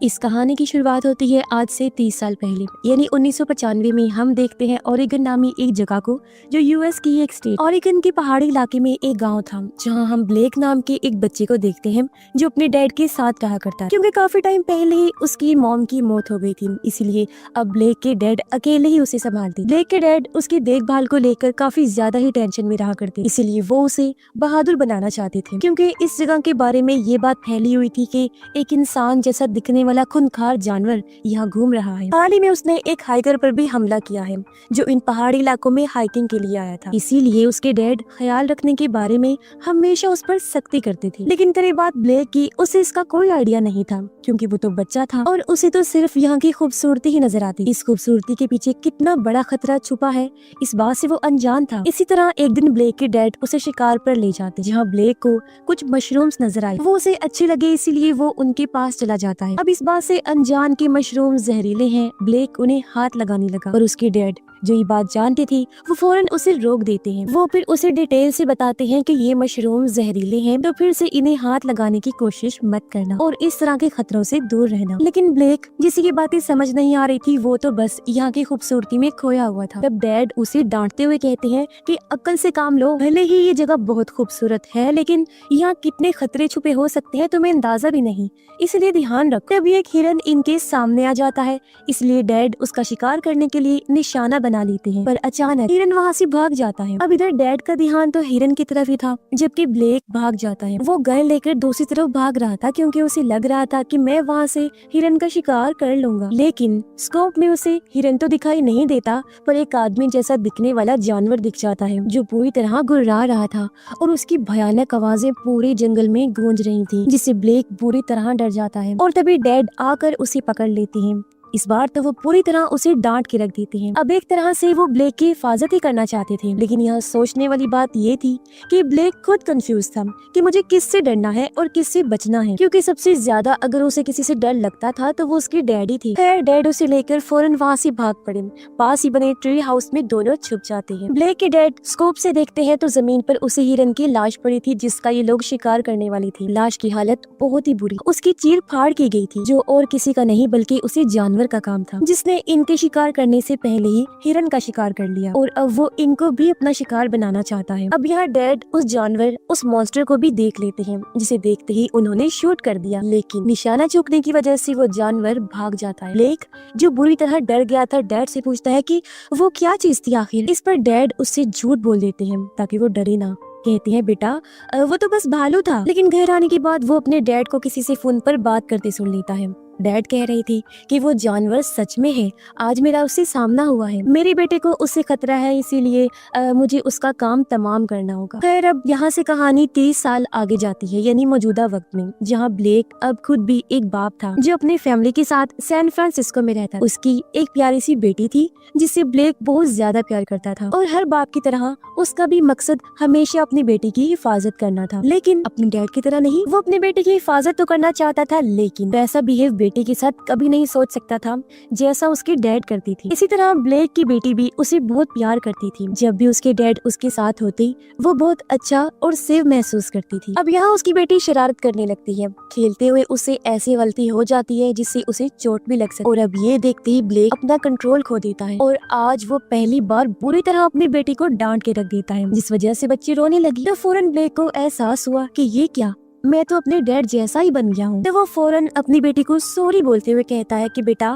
इस कहानी की शुरुआत होती है आज से 30 साल पहले यानी 1995 में। हम देखते हैं ओरेगन नामी एक जगह को जो यूएस की एक स्टेट ओरेगन के पहाड़ी इलाके में एक गांव था, जहां हम ब्लेक नाम के एक बच्चे को देखते हैं जो अपने डैड के साथ रहा करता है, क्योंकि काफी टाइम पहले ही उसकी मॉम की मौत हो गई थी। इसलिए अब ब्लेक के डैड अकेले ही उसे संभालते। ब्लेक के डैड उसकी देखभाल को लेकर काफी ज्यादा ही टेंशन में रहा करते, इसीलिए वो उसे बहादुर बनाना चाहते थे, क्योंकि इस जगह के बारे में ये बात फैली हुई थी कि एक इंसान जैसा दिखने वाला खूंखार जानवर यहाँ घूम रहा है। हाल ही में उसने एक हाइकर पर भी हमला किया है जो इन पहाड़ी इलाकों में हाइकिंग के लिए आया था। इसीलिए उसके डैड ख्याल रखने के बारे में हमेशा उस पर सख्ती करते थे। लेकिन तेरी बात ब्लेक की, उसे इसका कोई आइडिया नहीं था, क्योंकि वो तो बच्चा था और उसे तो सिर्फ यहाँ की खूबसूरती ही नजर आती। इस खूबसूरती के पीछे कितना बड़ा खतरा छुपा है, इस बात से वो अनजान था। इसी तरह एक दिन ब्लेक के डैड उसे शिकार पर ले जाते, जहाँ ब्लेक को कुछ मशरूम्स नजर आए। वो उसे अच्छे लगे, इसीलिए वो उनके पास चला जाता है। अब इस बात से अनजान के मशरूम जहरीले हैं, ब्लेक उन्हें हाथ लगाने लगा और उसके डैड जो ये बात जानती थी वो फौरन उसे रोक देते हैं। वो फिर उसे डिटेल से बताते हैं कि ये मशरूम जहरीले हैं, तो फिर से इन्हें हाथ लगाने की कोशिश मत करना और इस तरह के खतरों से दूर रहना। लेकिन ब्लेक, जिसे ये बातें समझ नहीं आ रही थी, वो तो बस यहाँ की खूबसूरती में खोया हुआ था। तब डैड उसे डांटते हुए कहते हैं कि अक्ल से काम लो, भले ही ये जगह बहुत खूबसूरत है, लेकिन यहाँ कितने खतरे छुपे हो सकते हैं तुम्हें अंदाजा भी नहीं, इसलिए ध्यान रखो। तब एक हिरन इनके सामने आ जाता है, इसलिए डैड उसका शिकार करने के लिए निशाना बना लेते हैं, पर अचानक हिरन वहाँ से भाग जाता है। अब इधर डैड का ध्यान तो हिरन की तरफ ही था, जबकि ब्लेक भाग जाता है। वो गन लेकर दूसरी तरफ भाग रहा था, क्योंकि उसे लग रहा था कि मैं वहाँ से हिरन का शिकार कर लूंगा। लेकिन स्कोप में उसे हिरन तो दिखाई नहीं देता, पर एक आदमी जैसा दिखने वाला जानवर दिख जाता है जो पूरी तरह गुर्रा रहा था और उसकी भयानक आवाजें पूरे जंगल में गूंज रही थी, जिससे ब्लेक बुरी तरह डर जाता है। और तभी डैड आकर उसे पकड़ लेते हैं। इस बार तो वो पूरी तरह उसे डांट के रख देते हैं। अब एक तरह से वो ब्लेक की हिफाजत ही करना चाहते थे, लेकिन यहाँ सोचने वाली बात ये थी कि ब्लेक खुद कंफ्यूज था कि मुझे किससे डरना है और किससे बचना है, क्योंकि सबसे ज्यादा अगर उसे किसी से डर लगता था तो वो उसकी डैडी थी। खैर डैड उसे लेकर फौरन वहाँ से भाग पड़े। पास ही बने ट्री हाउस में दोनों छुप जाते हैं। ब्लेक के डैड स्कोप से देखते हैं तो जमीन पर उसे हिरन की लाश पड़ी थी, जिसका ये लोग शिकार करने वाली थी। लाश की हालत बहुत ही बुरी, उसकी चीर फाड़ की गई थी, जो और किसी का नहीं बल्कि उसी जानवर का काम था जिसने इनके शिकार करने से पहले ही हिरन का शिकार कर लिया, और अब वो इनको भी अपना शिकार बनाना चाहता है। अब यहाँ डैड उस जानवर, उस मॉन्स्टर को भी देख लेते हैं, जिसे देखते ही उन्होंने शूट कर दिया, लेकिन निशाना चूकने की वजह से वो जानवर भाग जाता है। ब्लेक जो बुरी तरह डर गया था, डैड से पूछता है कि वो क्या चीज थी आखिर। इस पर डैड उससे झूठ बोल देते हैं ताकि वो डरे ना। कहते हैं बेटा वो तो बस भालू था। लेकिन घर आने के बाद वो अपने डैड को किसी से फोन पर बात करते सुन लेता है। डैड कह रही थी कि वो जानवर सच में है, आज मेरा उससे सामना हुआ है, मेरे बेटे को उससे खतरा है, इसीलिए मुझे उसका काम तमाम करना होगा। खैर अब यहाँ से कहानी 30 साल आगे जाती है, यानी मौजूदा वक्त में, जहाँ ब्लेक अब खुद भी एक बाप था जो अपने फैमिली के साथ सैन फ्रांसिस्को में रहता। उसकी एक प्यारी सी बेटी थी जिससे ब्लेक बहुत ज्यादा प्यार करता था, और हर बाप की तरह उसका भी मकसद हमेशा अपनी बेटी की हिफाजत करना था, लेकिन अपने डैड की तरह नहीं। वो अपने बेटे की हिफाजत तो करना चाहता था, लेकिन वैसा बिहेव बेटे के साथ कभी नहीं सोच सकता था जैसा उसके डैड करती थी। इसी तरह ब्लेक की बेटी भी उसे बहुत प्यार करती थी। जब भी उसके डैड उसके साथ होते वो बहुत अच्छा और सेफ महसूस करती थी। अब यहाँ उसकी बेटी शरारत करने लगती है, खेलते हुए उसे ऐसी गलती हो जाती है जिससे उसे चोट भी लग सकती है, और अब ये देखते ही ब्लेक अपना कंट्रोल खो देता है और आज वो पहली बार बुरी तरह अपनी बेटी को डांट के रख देता है, जिस वजह से बच्ची रोने लगी। तो फौरन ब्लेक को एहसास हुआ कि ये क्या, मैं तो अपने डैड जैसा ही बन गया हूँ। तो वो फौरन अपनी बेटी को सॉरी बोलते हुए कहता है कि बेटा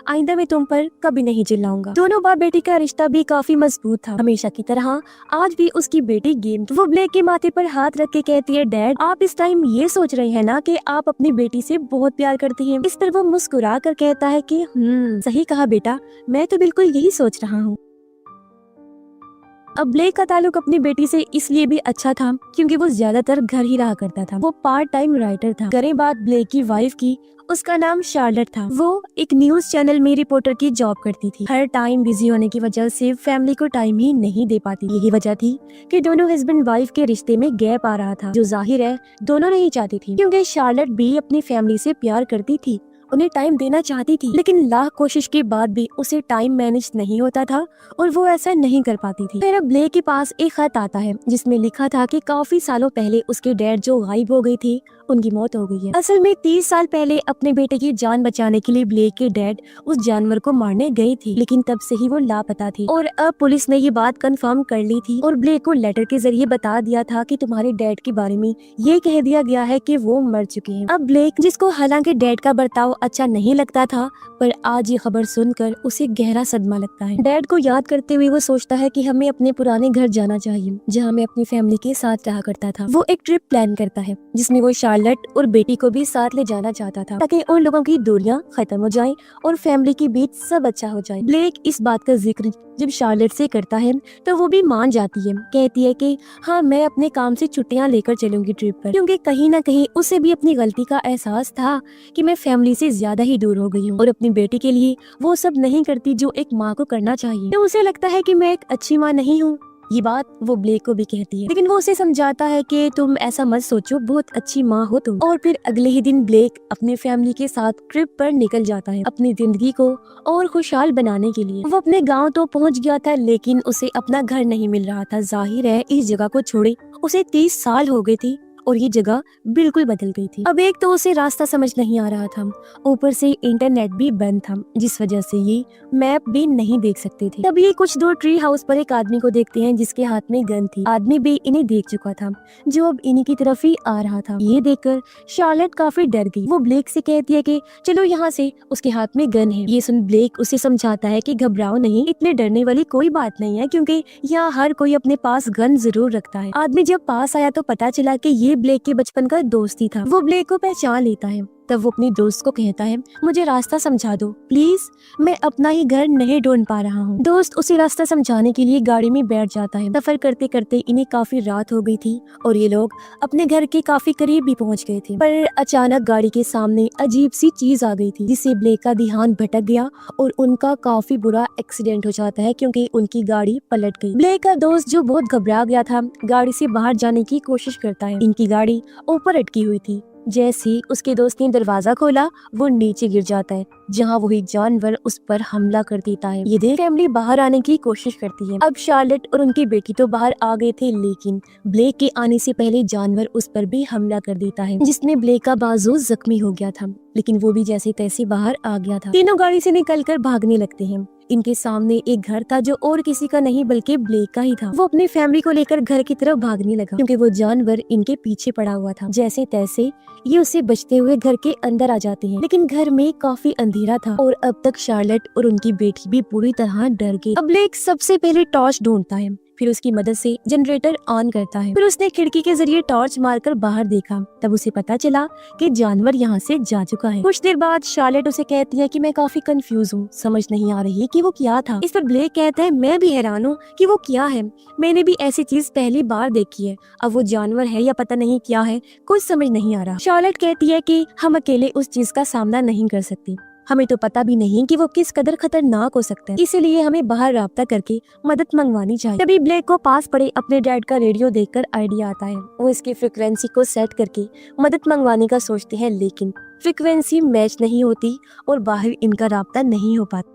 आइंदा मैं तुम पर कभी नहीं चिल्लाऊंगा। दोनों बाप बेटी का रिश्ता भी काफी मजबूत था, हमेशा की तरह आज भी उसकी बेटी गेम। वो ब्लेक के माथे पर हाथ रख के कहती है, डैड आप इस टाइम ये सोच रहे हैं ना कि आप अपनी बेटी से बहुत प्यार करती हैं। इस पर वो मुस्कुरा कर कहता है कि सही कहा बेटा, मैं तो बिल्कुल यही सोच रहा हूँ। अब ब्लेक का ताल्लुक अपनी बेटी से इसलिए भी अच्छा था क्योंकि वो ज्यादातर घर ही रहा करता था। वो पार्ट टाइम राइटर था। करें बात ब्लेक की वाइफ की, उसका नाम शार्लेट था। वो एक न्यूज चैनल में रिपोर्टर की जॉब करती थी। हर टाइम बिजी होने की वजह से फैमिली को टाइम ही नहीं दे पाती। यही वजह थी कि दोनों हस्बैंड वाइफ के रिश्ते में गैप आ रहा था, जो जाहिर है दोनों नहीं चाहती थी, क्योंकि शार्लेट भी अपनी फैमिली से प्यार करती थी, उन्हें टाइम देना चाहती थी, लेकिन लाख कोशिश के बाद भी उसे टाइम मैनेज नहीं होता था और वो ऐसा नहीं कर पाती थी। फिर अब ब्लेक के पास एक खत आता है जिसमें लिखा था कि काफी सालों पहले उसके डैड जो गायब हो गई थी उनकी मौत हो गई है। असल में 30 साल पहले अपने बेटे की जान बचाने के लिए ब्लेक के डैड उस जानवर को मारने गए थे, लेकिन तब से ही वो लापता थी और अब पुलिस ने ये बात कंफर्म कर ली थी और ब्लेक को लेटर के जरिए बता दिया था कि तुम्हारे डैड के बारे में ये कह दिया गया है कि वो मर चुके हैं। अब ब्लेक, जिसको हालांकि डैड का बर्ताव अच्छा नहीं लगता था, पर आज ये खबर सुनकर उसे गहरा सदमा लगता है। डैड को याद करते हुए वो सोचता है कि हमें अपने पुराने घर जाना चाहिए जहाँ मैं अपनी फैमिली के साथ रहा करता था। वो एक ट्रिप प्लान करता है जिसमें वो शार्लेट और बेटी को भी साथ ले जाना चाहता था ताकि उन लोगों की दूरियां खत्म हो जाएं और फैमिली के बीच सब अच्छा हो जाए। ब्लेक इस बात का जिक्र जब शार्लेट से करता है तो वो भी मान जाती है, कहती है कि हाँ, मैं अपने काम से छुट्टियां लेकर चलूंगी ट्रिप पर, क्योंकि कहीं ना कहीं उसे भी अपनी गलती का एहसास था कि मैं फैमिली से ज्यादा ही दूर हो गई हूँ और अपनी बेटी के लिए वो सब नहीं करती जो एक माँ को करना चाहिए। तो उसे लगता है कि मैं एक अच्छी माँ नहीं हूँ। ये बात वो ब्लेक को भी कहती है, लेकिन वो उसे समझाता है कि तुम ऐसा मत सोचो, बहुत अच्छी माँ हो तुम। और फिर अगले ही दिन ब्लेक अपने फैमिली के साथ ट्रिप पर निकल जाता है अपनी जिंदगी को और खुशहाल बनाने के लिए। वो अपने गांव तो पहुंच गया था, लेकिन उसे अपना घर नहीं मिल रहा था। जाहिर है इस जगह को छोड़े उसे 30 साल हो गए थे और ये जगह बिल्कुल बदल गई थी। अब एक तो उसे रास्ता समझ नहीं आ रहा था, ऊपर से इंटरनेट भी बंद था, जिस वजह से ये मैप भी नहीं देख सकते थे। तब ये कुछ दूर ट्री हाउस पर एक आदमी को देखते हैं जिसके हाथ में गन थी। आदमी भी इन्हें देख चुका था जो अब इन्हीं की तरफ ही आ रहा था। ये देखकर शार्लेट काफी डर गई। वो ब्लेक से कहती है कि चलो यहाँ से, उसके हाथ में गन है। ये सुन ब्लेक उसे समझाता है कि घबराओ नहीं, इतने डरने वाली कोई बात नहीं है, क्योंकि यहाँ हर कोई अपने पास गन जरूर रखता है। आदमी जब पास आया तो पता चला कि ये ब्लेक के बचपन का दोस्त ही था। वो ब्लेक को पहचान लेता है। तब वो अपनी दोस्त को कहता है, मुझे रास्ता समझा दो प्लीज, मैं अपना ही घर नहीं ढूंढ पा रहा हूँ। दोस्त उसे रास्ता समझाने के लिए गाड़ी में बैठ जाता है। सफर करते करते इन्हें काफी रात हो गई थी और ये लोग अपने घर के काफी करीब भी पहुँच गए थे, पर अचानक गाड़ी के सामने अजीब सी चीज आ गई थी जिससे ब्लेक का ध्यान भटक गया और उनका काफी बुरा एक्सीडेंट हो जाता है क्योंकि उनकी गाड़ी पलट गई। ब्लेक का दोस्त जो बहुत घबरा गया था गाड़ी से बाहर जाने की कोशिश करता है। इनकी गाड़ी ऊपर अटकी हुई थी। जैसे ही उसके दोस्त ने दरवाजा खोला वो नीचे गिर जाता है, जहाँ वही जानवर उस पर हमला कर देता है। ये देख फैमिली बाहर आने की कोशिश करती है। अब शार्लेट और उनकी बेटी तो बाहर आ गए थे, लेकिन ब्लेक के आने से पहले जानवर उस पर भी हमला कर देता है, जिसमें ब्लेक का बाजू जख्मी हो गया था, लेकिन वो भी जैसे तैसे बाहर आ गया था। तीनों गाड़ी से निकलकर भागने लगते हैं। इनके सामने एक घर था जो और किसी का नहीं बल्कि ब्लेक का ही था। वो अपनी फैमिली को लेकर घर की तरफ भागने लगा क्योंकि वो जानवर इनके पीछे पड़ा हुआ था। जैसे तैसे ये उसे बचते हुए घर के अंदर आ जाते हैं, लेकिन घर में काफी अंधेरा था और अब तक शार्लेट और उनकी बेटी भी पूरी तरह डर गई। अब ब्लेक सबसे पहले टॉर्च ढूंढता है, फिर उसकी मदद से जनरेटर ऑन करता है। फिर उसने खिड़की के जरिए टॉर्च मारकर बाहर देखा, तब उसे पता चला कि जानवर यहाँ से जा चुका है। कुछ देर बाद शार्लेट उसे कहती है कि मैं काफी कंफ्यूज हूँ, समझ नहीं आ रही कि वो क्या था। इस पर ब्लेक कहता है, मैं भी हैरान हूँ कि वो क्या है, मैंने भी ऐसी चीज पहली बार देखी है। अब वो जानवर है या पता नहीं क्या है, कुछ समझ नहीं आ रहा। शार्लेट कहती है कि हम अकेले उस चीज का सामना नहीं कर सकती, हमें तो पता भी नहीं कि वो किस कदर खतरनाक हो सकता है, इसीलिए हमें बाहर राब्ता करके मदद मंगवानी चाहिए। तभी ब्लेक को पास पड़े अपने डैड का रेडियो देखकर आइडिया आता है। वो इसकी फ्रीक्वेंसी को सेट करके मदद मंगवाने का सोचते हैं, लेकिन फ्रीक्वेंसी मैच नहीं होती और बाहर इनका राब्ता नहीं हो पाता।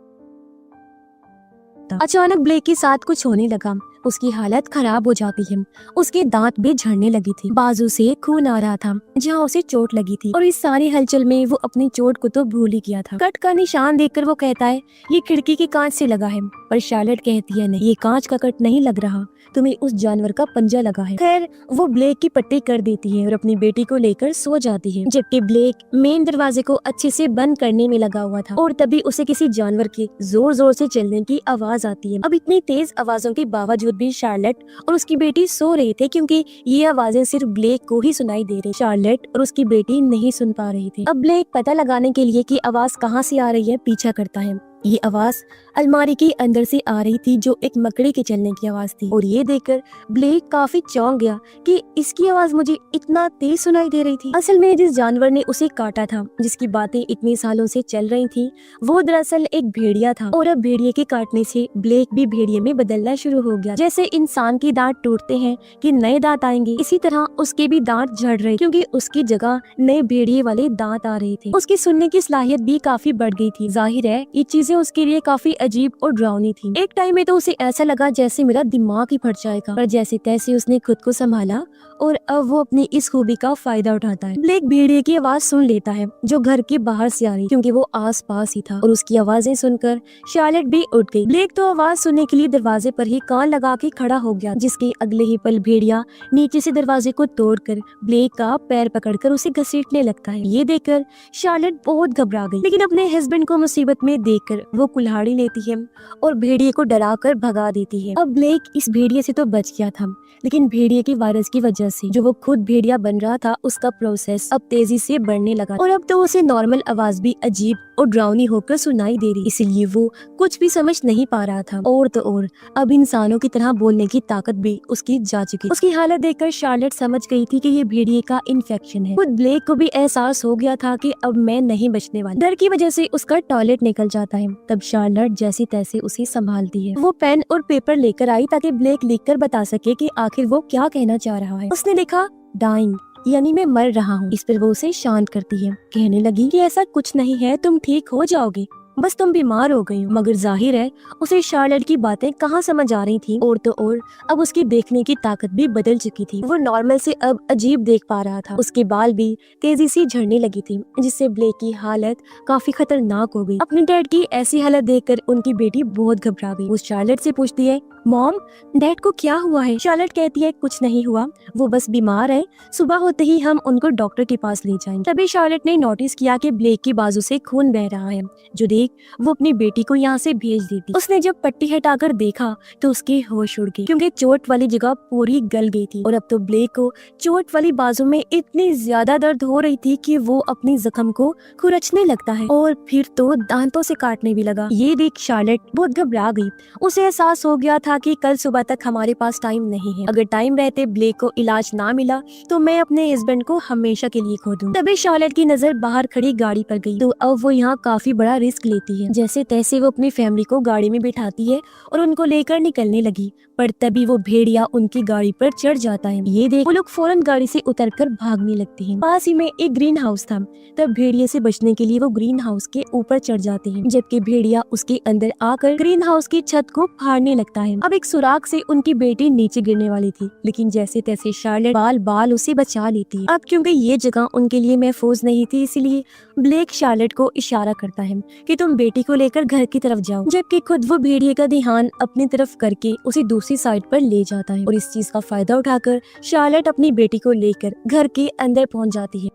अचानक ब्लेक के साथ कुछ होने लगा, उसकी हालत खराब हो जाती है, उसके दांत भी झड़ने लगी थी, बाजू से खून आ रहा था जहाँ उसे चोट लगी थी और इस सारी हलचल में वो अपनी चोट को तो भूल ही गया था। कट का निशान देखकर वो कहता है ये खिड़की के कांच से लगा है, पर शार्लेट कहती है नहीं, ये कांच का कट नहीं लग रहा, तुम्हें उस जानवर का पंजा लगा है। खैर वो ब्लेक की पट्टी कर देती है और अपनी बेटी को लेकर सो जाती है, जबकि ब्लेक मेन दरवाजे को अच्छे से बंद करने में लगा हुआ था और तभी उसे किसी जानवर के जोर जोर से चलने की आवाज आती है। अब इतनी तेज आवाजों के बावजूद भी शार्लेट और उसकी बेटी सो रहे थे क्योंकि ये आवाजें सिर्फ ब्लेक को ही सुनाई दे रही। शार्लेट और उसकी बेटी नहीं सुन पा रही थी। अब ब्लेक पता लगाने के लिए कि आवाज कहाँ से आ रही है पीछा करता है। ये आवाज अलमारी के अंदर से आ रही थी जो एक मकड़ी के चलने की आवाज थी और ये देखकर ब्लेक काफी चौंक गया कि इसकी आवाज मुझे इतना तेज सुनाई दे रही थी। असल में जिस जानवर ने उसे काटा था, जिसकी बातें इतने सालों से चल रही थी, वो दरअसल एक भेड़िया था और अब भेड़िए के काटने से ब्लेक भी भेड़िए में बदलना शुरू हो गया। जैसे इंसान के दांत टूटते हैं कि नए दांत आएंगे, इसी तरह उसके भी दांत झड़ रहे क्योंकि उसकी जगह नए भेड़िए वाले दांत आ रहे थे। उसकी सुनने की सलाहियत भी काफी बढ़ गई थी। जाहिर है ये चीजें जो उसके लिए काफी अजीब और डरावनी थी। एक टाइम में तो उसे ऐसा लगा जैसे मेरा दिमाग ही फट जाएगा, पर जैसे तैसे उसने खुद को संभाला और अब वो अपनी इस खूबी का फायदा उठाता है। ब्लेक भेड़िए की आवाज सुन लेता है जो घर के बाहर से आ रही, क्योंकि वो आस पास ही था, और उसकी आवाजें सुनकर शार्लेट भी उठ गई। ब्लेक तो आवाज सुनने के लिए दरवाजे पर ही कान लगा के खड़ा हो गया, जिसके अगले ही पल भेड़िया नीचे से दरवाजे को तोड़कर ब्लेक का पैर पकड़कर उसे घसीटने लगता है। ये देखकर शार्लेट बहुत घबरा गई, लेकिन अपने हस्बैंड को मुसीबत में देखकर वो कुल्हाड़ी लेती है और भेड़िए को डराकर भगा देती है। अब ब्लेक इस भेड़िए से तो बच गया था, लेकिन भेड़िए के वायरस की वजह से जो वो खुद भेड़िया बन रहा था, उसका प्रोसेस अब तेजी से बढ़ने लगा और अब तो उसे नॉर्मल आवाज भी अजीब और डरावनी होकर सुनाई दे रही, इसलिए वो कुछ भी समझ नहीं पा रहा था। और तो और अब इंसानों की तरह बोलने की ताकत भी उसकी जा चुकी। उसकी हालत देखकर शार्लेट समझ गई थी कि ये भेड़िए का इन्फेक्शन है। खुद ब्लेक को भी एहसास हो गया था कि अब मैं नहीं बचने वाली। डर की वजह से उसका टॉयलेट निकल जाता है। तब शार्लेट जैसी तैसे उसे संभालती है। वो पेन और पेपर लेकर आई ताकि ब्लेक लिखकर बता सके कि आखिर वो क्या कहना चाह रहा है। उसने लिखा डाइंग, यानी मैं मर रहा हूँ। इस पर वो उसे शांत करती है, कहने लगी कि ऐसा कुछ नहीं है, तुम ठीक हो जाओगे, बस तुम बीमार हो गई हो। मगर जाहिर है उसे शार्लेट की बातें कहाँ समझ आ रही थी, और तो और अब उसकी देखने की ताकत भी बदल चुकी थी। वो नॉर्मल से अब अजीब देख पा रहा था। उसके बाल भी तेजी से झड़ने लगी थी, जिससे ब्लेक की हालत काफी खतरनाक हो गई। अपने डैड की ऐसी हालत देखकर उनकी बेटी बहुत घबरा गई। वो शार्लेट से पूछती है, मॉम डैड को क्या हुआ है? शार्लेट कहती है, कुछ नहीं हुआ, वो बस बीमार है, सुबह होते ही हम उनको डॉक्टर के पास ले जाएंगे। तभी शार्लेट ने नोटिस किया कि ब्लेक की बाजू से खून बह रहा है, जो देख वो अपनी बेटी को यहाँ से भेज देती। उसने जब पट्टी हटाकर देखा तो उसके होश उड़ गए, क्योंकि चोट वाली जगह पूरी गल गई थी और अब तो ब्लेक को चोट वाली बाजू में इतनी ज्यादा दर्द हो रही थी कि वो अपनी जख्म को खुरचने लगता है और फिर तो दांतों से काटने भी लगा। ये देख शार्लेट बहुत घबरा गई। उसे एहसास हो गया था कि कल सुबह तक हमारे पास टाइम नहीं है। अगर टाइम रहते ब्लेक को इलाज ना मिला तो मैं अपने हस्बैंड को हमेशा के लिए खो दूं। तभी शार्लेट की नजर बाहर खड़ी गाड़ी पर गई, तो अब वो यहाँ काफी बड़ा रिस्क लेती है। जैसे तैसे वो अपनी फैमिली को गाड़ी में बिठाती है और उनको लेकर निकलने लगी, पर तभी वो भेड़िया उनकी गाड़ी पर चढ़ जाता है। ये देख वो लोग फौरन गाड़ी से उतरकर भागने लगते हैं। पास ही में एक ग्रीन हाउस था, तब भेड़िए से बचने के लिए वो ग्रीन हाउस के ऊपर चढ़ जाते हैं, जबकि भेड़िया उसके अंदर आकर ग्रीन हाउस की छत को फाड़ने लगता है। अब एक सुराग से उनकी बेटी नीचे गिरने वाली थी, लेकिन जैसे तैसे शार्लेट बाल बाल उसे बचा लेती है। अब क्योंकि ये जगह उनके लिए महफूज नहीं थी, इसलिए ब्लेक शार्लेट को इशारा करता है कि तुम बेटी को लेकर घर की तरफ जाओ, जबकि खुद वो भेड़िए का ध्यान अपनी तरफ करके उसे दूसरी साइड पर ले जाता है। और इस चीज का फायदा उठाकर शार्लेट अपनी बेटी को लेकर घर के अंदर पहुंच जाती है।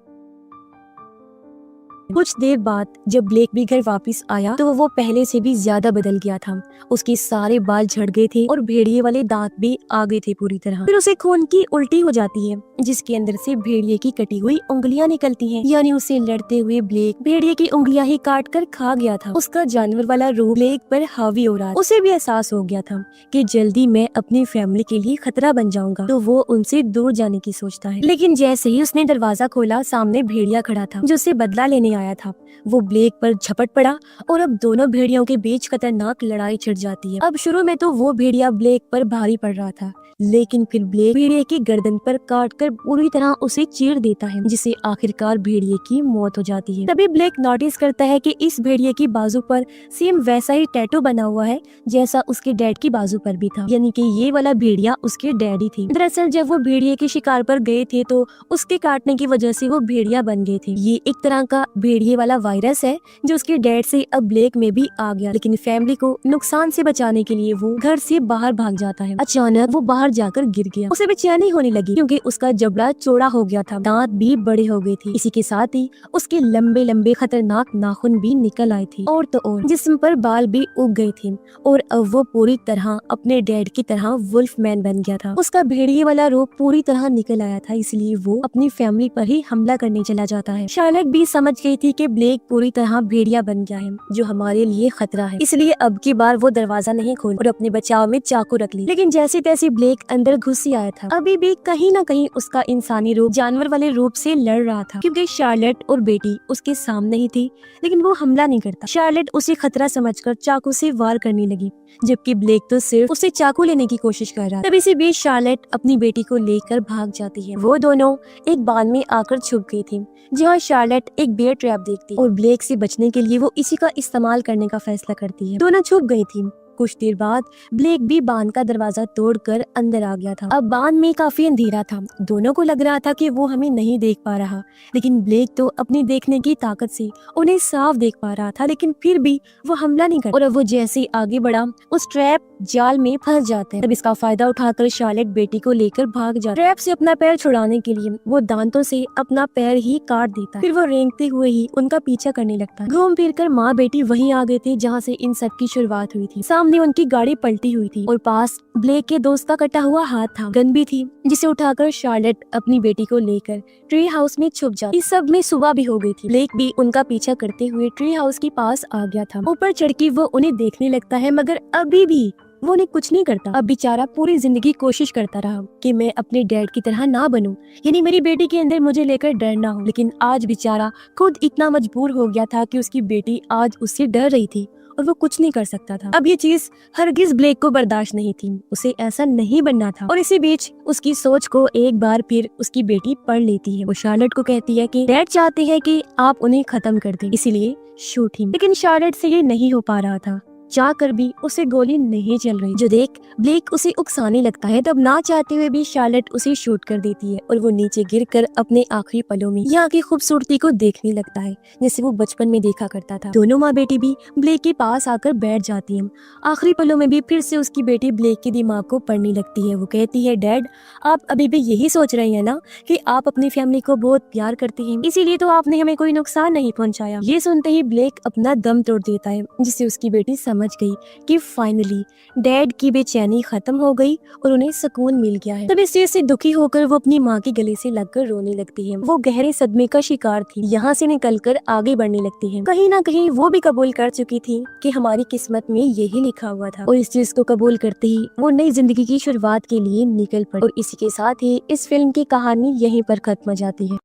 कुछ देर बाद जब ब्लेक भी घर वापस आया तो वो पहले से भी ज्यादा बदल गया था। उसके सारे बाल झड़ गए थे और भेड़िए वाले दांत भी आ गए थे पूरी तरह। फिर उसे खून की उल्टी हो जाती है, जिसके अंदर से भेड़िए की कटी हुई उंगलियां निकलती हैं, यानी उसे लड़ते हुए ब्लेक भेड़िए की उंगलियां ही काट कर खा गया था। उसका जानवर वाला रूप ब्लेक पर हावी हो रहा। उसे भी एहसास हो गया था कि जल्दी मैं अपनी फैमिली के लिए खतरा बन जाऊंगा, तो वो उनसे दूर जाने की सोचता है। लेकिन जैसे ही उसने दरवाजा खोला, सामने भेड़िया खड़ा था जो उसे बदला लेने आया था। वो ब्लेक पर झपट पड़ा और अब दोनों भेड़ियों के बीच खतरनाक लड़ाई छिड़ जाती है। अब शुरू में तो वो भेड़िया ब्लेक पर भारी पड़ रहा था, लेकिन फिर ब्लेक भेड़िए की गर्दन पर काटकर पूरी तरह उसे चीर देता है, जिससे आखिरकार भेड़िए की मौत हो जाती है। तभी ब्लेक नोटिस करता है कि इस भेड़िए की बाजू पर सेम वैसा ही टैटू बना हुआ है जैसा उसके डैड की बाजू पर भी था, यानी कि ये वाला भेड़िया उसके डैडी थी। दरअसल जब वो भेड़िए के शिकार पर गए थे तो उसके काटने की वजह से वो भेड़िया बन गए थे। ये एक तरह का भेड़िए वाला वायरस है जो उसके डैड से अब ब्लेक में भी आ गया, लेकिन फैमिली को नुकसान से बचाने के लिए वो घर से बाहर भाग जाता है। अचानक वो बाहर जाकर गिर गया। उसे बेचैनी होने लगी क्योंकि उसका जबड़ा चौड़ा हो गया था, दांत भी बड़े हो गए थे। इसी के साथ ही उसके लंबे लंबे खतरनाक नाखून भी निकल आए थे और तो और जिस्म पर बाल भी उग गए थे और अब वो पूरी तरह अपने डैड की तरह वुल्फ मैन बन गया था। उसका भेड़िए वाला रूप पूरी तरह निकल आया था, इसलिए वो अपनी फैमिली पर ही हमला करने चला जाता है। शार्लेट भी समझ गई थी कि ब्लेक पूरी तरह भेड़िया बन गया है जो हमारे लिए खतरा है, इसलिए अब की बार वो दरवाजा नहीं खोल और अपने बचाव में चाकू रख ली। लेकिन जैसे तैसे ब्लेक अंदर घुस ही आया था। अभी भी कहीं ना कहीं उसका इंसानी रूप जानवर वाले रूप से लड़ रहा था, क्योंकि शार्लेट और बेटी उसके सामने ही थी, लेकिन वो हमला नहीं करता। शार्लेट उसे खतरा समझकर चाकू से वार करने लगी, जबकि ब्लेक तो सिर्फ उसे चाकू लेने की कोशिश कर रहा था। तभी इसी बीच शार्लेट अपनी बेटी को लेकर भाग जाती है। वो दोनों एक बांध में आकर छुप गई थी, जहाँ शार्लेट एक बेर ट्रैप देखती है और ब्लेक से बचने के लिए वो इसी का इस्तेमाल करने का फैसला करती है। दोनों छुप गई थी। कुछ देर बाद ब्लेक भी बांध का दरवाजा तोड़कर अंदर आ गया था। अब बांध में काफी अंधेरा था। दोनों को लग रहा था कि वो हमें नहीं देख पा रहा, लेकिन ब्लेक तो अपनी देखने की ताकत से उन्हें साफ देख पा रहा था, लेकिन फिर भी वो हमला नहीं करता। और अब वो जैसे ही आगे बढ़ा उस ट्रैप जाल में फंस जाते हैं। तब इसका फायदा उठाकर शार्लेट बेटी को लेकर भाग जाता है। ट्रैप से अपना पैर छुड़ाने के लिए वो दांतों से अपना पैर ही काट देता है। फिर वो रेंगते हुए ही उनका पीछा करने लगता है। घूम फिर कर माँ बेटी वहीं आ गए थे जहाँ से इन सब की शुरुआत हुई थी। सामने उनकी गाड़ी पलटी हुई थी और पास ब्लेक के दोस्त का कटा हुआ हाथ था। गन भी थी जिसे उठाकर शार्लेट अपनी बेटी को लेकर ट्री हाउस में छुप जाती। इस सब में सुबह भी हो गई थी। ब्लेक भी उनका पीछा करते हुए ट्री हाउस के पास आ गया था। ऊपर चढ़ के वो उन्हें देखने लगता है, मगर अभी भी वो उन्हें कुछ नहीं करता। अब बेचारा पूरी जिंदगी कोशिश करता रहा कि मैं अपने डैड की तरह ना बनूं, यानी मेरी बेटी के अंदर मुझे लेकर डर ना हो। लेकिन आज बेचारा खुद इतना मजबूर हो गया था कि उसकी बेटी आज उससे डर रही थी और वो कुछ नहीं कर सकता था। अब ये चीज हरगिज ब्लेक को बर्दाश्त नहीं थी। उसे ऐसा नहीं बनना था। और इसी बीच उसकी सोच को एक बार फिर उसकी बेटी पढ़ लेती है। वो शार्लेट को कहती है कि डैड चाहते हैं कि आप उन्हें खत्म कर दें, इसीलिए शूट हिम। लेकिन शार्लेट से ये नहीं हो पा रहा था। चाहकर भी उसे गोली नहीं चल रही। जो देख ब्लेक उसे उकसाने लगता है, तब ना चाहते हुए भी शार्लेट उसे शूट कर देती है और वो नीचे गिरकर अपने आखिरी पलों में यहाँ की खूबसूरती को देखने लगता है जैसे वो बचपन में देखा करता था। दोनों माँ बेटी भी ब्लेक के पास आकर बैठ जाती है। आखिरी पलों में भी फिर से उसकी बेटी ब्लेक के दिमाग को पढ़ने लगती है। वो कहती है, डैड आप अभी भी यही सोच रहे हैं ना कि आप अपनी फैमिली को बहुत प्यार करते हैं, इसीलिए तो आपने हमें कोई नुकसान नहीं पहुँचाया। ये सुनते ही ब्लेक अपना दम तोड़ देता है, जिससे उसकी बेटी समझ गई कि फाइनली डैड की बेचैनी खत्म हो गई और उन्हें सुकून मिल गया है। तब इस चीज से दुखी होकर वो अपनी माँ के गले से लगकर रोने लगती है। वो गहरे सदमे का शिकार थी, यहाँ से निकलकर आगे बढ़ने लगती है। कहीं ना कहीं वो भी कबूल कर चुकी थी कि हमारी किस्मत में यही लिखा हुआ था, और इस चीज को कबूल करते ही वो नई जिंदगी की शुरुआत के लिए निकल पड़ी। और इसी के साथ ही इस फिल्म की कहानी यहीं पर खत्म हो जाती है।